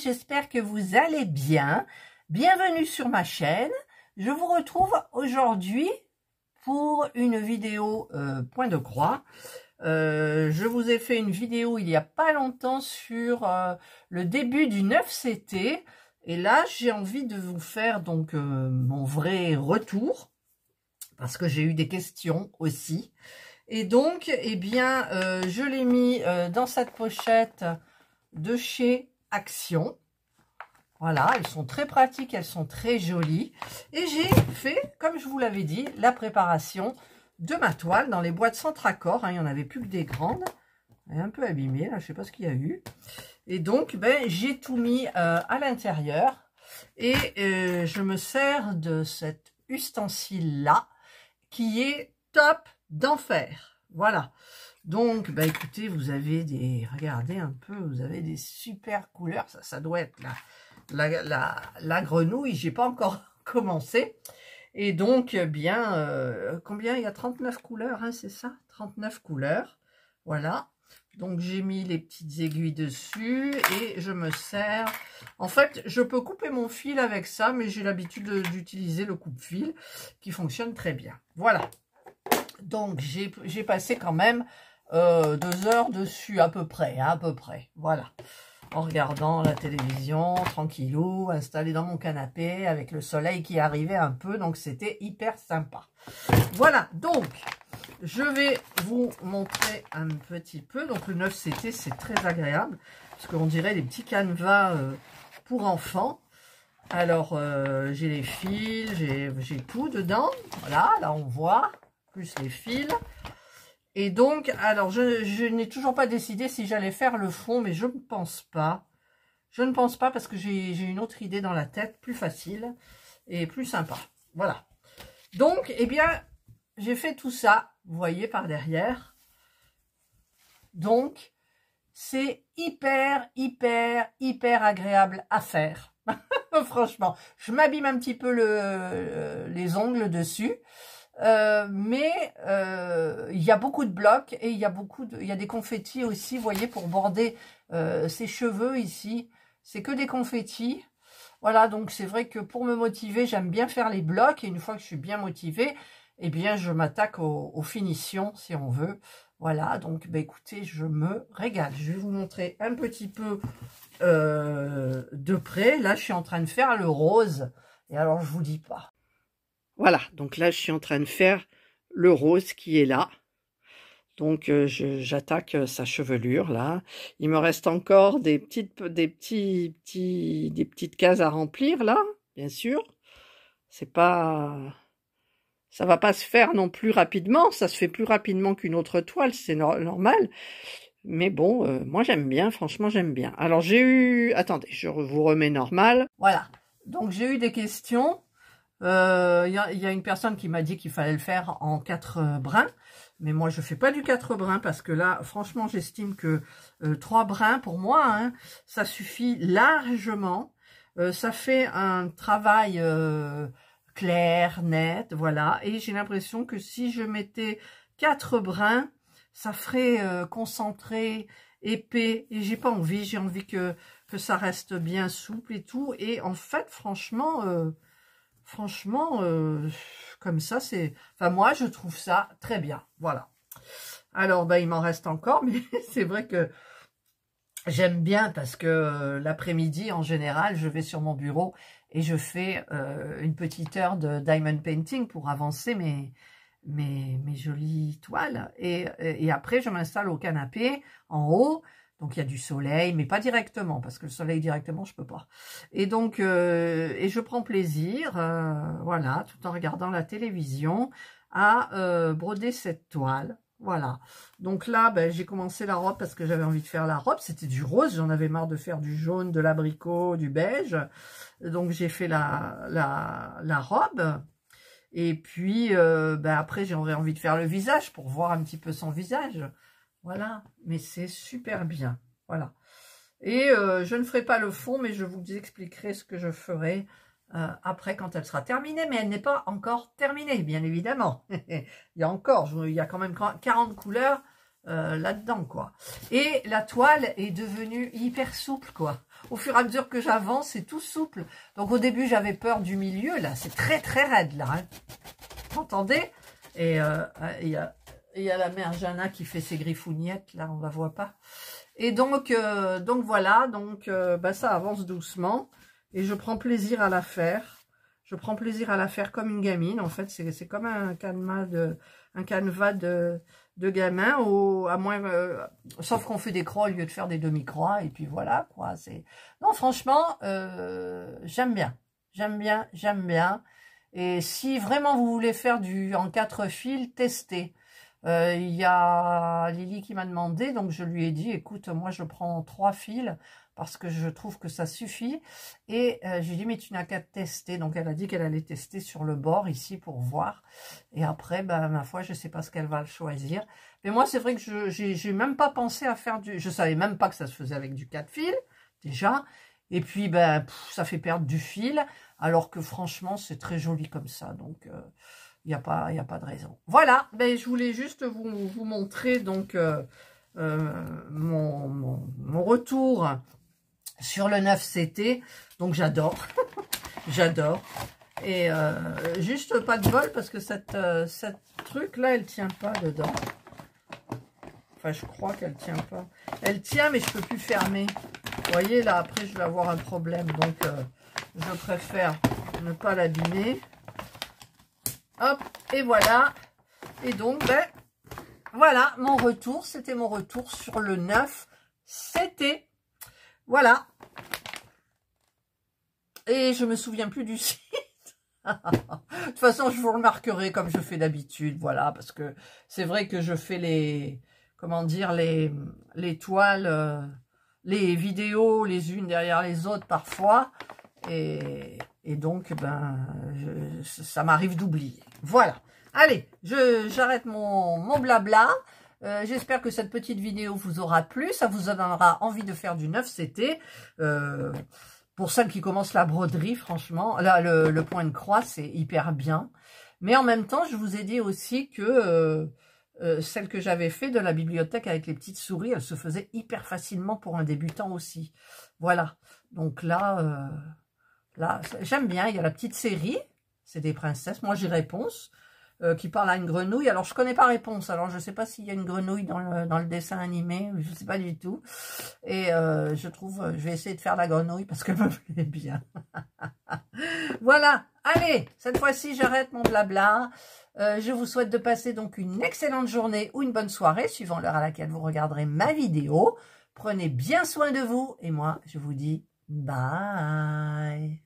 j'espère que vous allez bien. Bienvenue sur ma chaîne. Je vous retrouve aujourd'hui pour une vidéo point de croix. Je vous ai fait une vidéo il n'y a pas longtemps sur le début du 9CT. Et là, j'ai envie de vous faire donc mon vrai retour, parce que j'ai eu des questions aussi. Et donc, eh bien, je l'ai mis dans cette pochette de chez Action. Voilà, elles sont très pratiques, elles sont très jolies. Et j'ai fait, comme je vous l'avais dit, la préparation de ma toile dans les boîtes Centracor. Hein, il n'y en avait plus que des grandes. Elle est un peu abîmée, là, je ne sais pas ce qu'il y a eu. Et donc, ben, j'ai tout mis à l'intérieur. Et je me sers de cet ustensile-là, qui est top d'enfer. Voilà. Donc, bah écoutez, vous avez des... Regardez un peu, vous avez des super couleurs. Ça doit être la grenouille. J'ai pas encore commencé. Et donc, bien, combien? Il y a 39 couleurs, hein, c'est ça? 39 couleurs. Voilà. Donc, j'ai mis les petites aiguilles dessus et je me sers... En fait, je peux couper mon fil avec ça, mais j'ai l'habitude d'utiliser le coupe-fil qui fonctionne très bien. Voilà. Donc, j'ai passé quand même 2 heures dessus, à peu près, hein, à peu près. Voilà. En regardant la télévision, tranquillou, installé dans mon canapé, avec le soleil qui arrivait un peu. Donc, c'était hyper sympa. Voilà. Donc... je vais vous montrer un petit peu. Donc le 9CT, c'est très agréable, parce qu'on dirait des petits canevas pour enfants. Alors, j'ai les fils, j'ai tout dedans. Voilà, là on voit, plus les fils. Et donc, alors, je n'ai toujours pas décidé si j'allais faire le fond, mais je ne pense pas. Je ne pense pas, parce que j'ai une autre idée dans la tête, plus facile et plus sympa. Voilà. Donc, eh bien, j'ai fait tout ça, vous voyez, par derrière. Donc, c'est hyper agréable à faire. Franchement, je m'abîme un petit peu les ongles dessus. Mais il y a beaucoup de blocs et il y a des confettis aussi, vous voyez, pour border ses cheveux ici. C'est que des confettis. Voilà, donc c'est vrai que pour me motiver, j'aime bien faire les blocs. Et une fois que je suis bien motivée, eh bien, je m'attaque aux finitions, si on veut. Voilà, donc, bah, écoutez, je me régale. Je vais vous montrer un petit peu de près. Là, je suis en train de faire le rose. Et alors, je vous dis pas. Voilà, donc là, je suis en train de faire le rose qui est là. Donc, j'attaque sa chevelure, là. Il me reste encore des petites cases à remplir, là, bien sûr. C'est pas... ça va pas se faire non plus rapidement, ça se fait plus rapidement qu'une autre toile, c'est normal. Mais bon, moi j'aime bien, franchement j'aime bien. Alors j'ai eu... attendez, je vous remets normal. Voilà, donc j'ai eu des questions. Il y a une personne qui m'a dit qu'il fallait le faire en 4 brins. Mais moi je fais pas du 4 brins, parce que là, franchement, j'estime que 3 brins, pour moi, hein, ça suffit largement. Ça fait un travail... clair, net, voilà. Et j'ai l'impression que si je mettais 4 brins, ça ferait concentré, épais. Et j'ai pas envie, j'ai envie que ça reste bien souple et tout. Et en fait, franchement, comme ça, c'est... enfin, moi, je trouve ça très bien. Voilà. Alors, ben, il m'en reste encore, mais c'est vrai que j'aime bien, parce que l'après-midi, en général, je vais sur mon bureau et je fais une petite heure de diamond painting pour avancer mes jolies toiles. Et après, je m'installe au canapé, en haut. Donc, il y a du soleil, mais pas directement, parce que le soleil directement, je peux pas. Et donc, et je prends plaisir, voilà, tout en regardant la télévision, à broder cette toile. Voilà, donc là, ben, j'ai commencé la robe parce que j'avais envie de faire la robe. C'était du rose, j'en avais marre de faire du jaune, de l'abricot, du beige. Donc, j'ai fait la robe. Et puis, ben, après, j'aurais envie de faire le visage pour voir un petit peu son visage. Voilà, mais c'est super bien. Voilà. Et je ne ferai pas le fond, mais je vous expliquerai ce que je ferai après quand elle sera terminée, mais elle n'est pas encore terminée, bien évidemment. Il y a quand même 40 couleurs là-dedans, quoi. Et la toile est devenue hyper souple, quoi. Au fur et à mesure que j'avance, c'est tout souple. Donc au début, j'avais peur du milieu, là. C'est très, très raide, là. Hein. Vous entendez? Et il y a la mère Jana qui fait ses griffounettes, là, on la voit pas. Et donc voilà, bah, ça avance doucement. Et je prends plaisir à la faire. Je prends plaisir à la faire comme une gamine. En fait, c'est comme un canevas de gamin, sauf qu'on fait des croix au lieu de faire des demi-croix. Et puis voilà, quoi. Non, franchement, j'aime bien. J'aime bien, j'aime bien. Et si vraiment vous voulez faire en 4 fils, testez. Il y a Lily qui m'a demandé, donc je lui ai dit, écoute, moi je prends 3 fils parce que je trouve que ça suffit. Et je lui ai dit, mais tu n'as qu'à tester. Donc elle a dit qu'elle allait tester sur le bord ici pour voir. Et après, ben, ma foi, je ne sais pas ce qu'elle va choisir. Mais moi, c'est vrai que j'ai même pas pensé à faire je savais même pas que ça se faisait avec du 4 fils, déjà. Et puis, ben, ça fait perdre du fil, alors que franchement, c'est très joli comme ça. Donc, il n'y a pas de raison. Voilà, ben, je voulais juste vous montrer donc mon retour sur le 9CT. Donc, j'adore. J'adore. Et juste pas de bol parce que cette truc-là, elle tient pas dedans. Enfin, je crois qu'elle tient pas. Elle tient, mais je peux plus fermer. Vous voyez, là, après, je vais avoir un problème. Donc, je préfère ne pas l'abîmer. Hop, et voilà. Et donc, ben, voilà, mon retour. C'était mon retour sur le 9CT. Voilà. Et je me souviens plus du site. De toute façon, je vous remarquerai comme je fais d'habitude. Voilà, parce que c'est vrai que je fais les... Comment dire, les toiles... les vidéos les unes derrière les autres parfois, et donc ben ça m'arrive d'oublier. Voilà, allez, j'arrête mon blabla. J'espère que cette petite vidéo vous aura plu, ça vous donnera envie de faire du 9CT. Pour celles qui commencent la broderie, franchement, là le point de croix c'est hyper bien, mais en même temps je vous ai dit aussi que celle que j'avais fait de la bibliothèque avec les petites souris, elle se faisait hyper facilement pour un débutant aussi. Voilà. Donc là, j'aime bien. Il y a la petite série, c'est des princesses. Moi, j'ai Réponse, qui parle à une grenouille. Alors, je connais pas Réponse. Alors, je sais pas s'il y a une grenouille dans le dessin animé. Je sais pas du tout. Et je vais essayer de faire la grenouille parce qu'elle me plaît bien. Voilà. Allez, cette fois-ci, j'arrête mon blabla. Je vous souhaite de passer donc une excellente journée ou une bonne soirée, suivant l'heure à laquelle vous regarderez ma vidéo. Prenez bien soin de vous et moi, je vous dis bye.